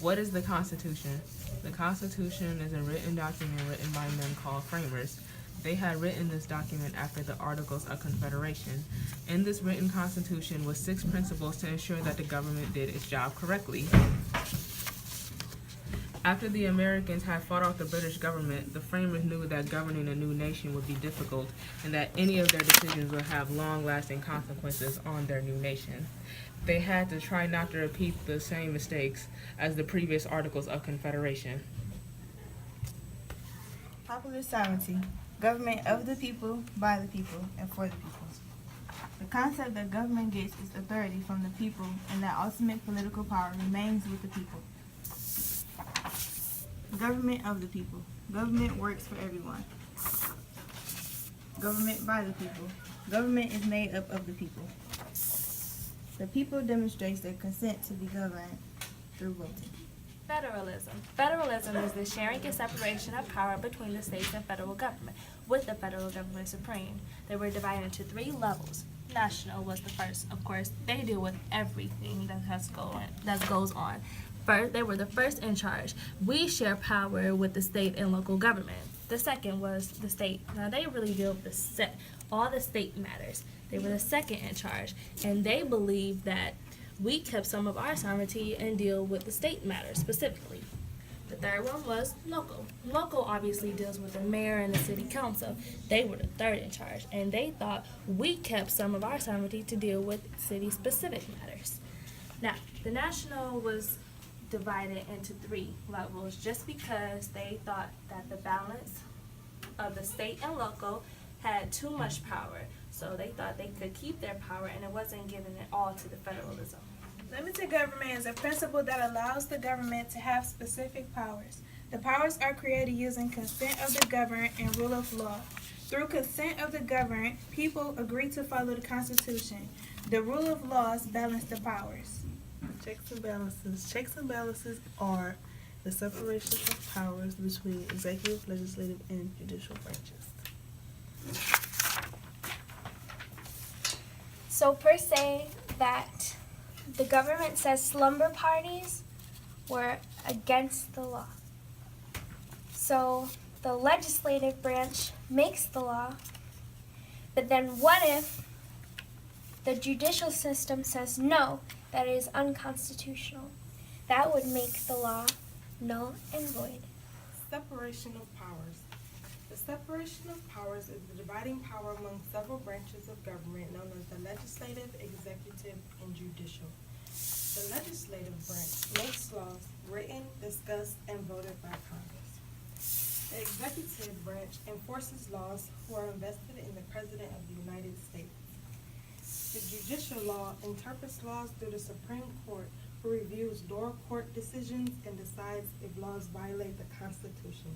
What is the Constitution? The Constitution is a written document written by men called framers. They had written this document after the Articles of Confederation. In this written constitution was 6 principles to ensure that the government did its job correctly. After the Americans had fought off the British government, the framers knew that governing a new nation would be difficult and that any of their decisions would have long-lasting consequences on their new nation. They had to try not to repeat the same mistakes as the previous Articles of Confederation. Popular sovereignty, government of the people, by the people, and for the people. The concept that government gets its authority from the people and that ultimate political power remains with the people. Government of the people. Government works for everyone. Government by the people. Government is made up of the people. The people demonstrates their consent to be governed through voting. Federalism. Federalism is the sharing and separation of power between the states and federal government, with the federal government supreme. They were divided into 3 levels. National was the first, of course. They deal with everything that goes on. First, they were the first in charge. We share power with the state and local government. The second was the state. Now they really deal with all the state matters. They were the second in charge, and they believed that we kept some of our sovereignty and deal with the state matters specifically. The third one was local. Local obviously deals with the mayor and the city council. They were the third in charge, and they thought we kept some of our sovereignty to deal with city-specific matters. Now, the national was divided into 3 levels just because they thought that the balance of the state and local had too much power. So they thought they could keep their power and it wasn't giving it all to the federalism. Limited government is a principle that allows the government to have specific powers. The powers are created using consent of the governed and rule of law. Through consent of the governed, people agree to follow the Constitution. The rule of laws balance the powers. Checks and balances. Checks and balances are the separation of powers between executive, legislative, and judicial branches. So per se that the government says slumber parties were against the law. So the legislative branch makes the law, but then what if the judicial system says no, that is unconstitutional? That would make the law null and void. Separation of powers. The separation of powers is the dividing power among several branches of government known as the legislative, executive, and judicial. The legislative branch makes laws written, discussed, and voted by Congress. The executive branch enforces laws who are invested in the President of the United States. The judicial law interprets laws through the Supreme Court, who reviews lower court decisions and decides if laws violate the Constitution.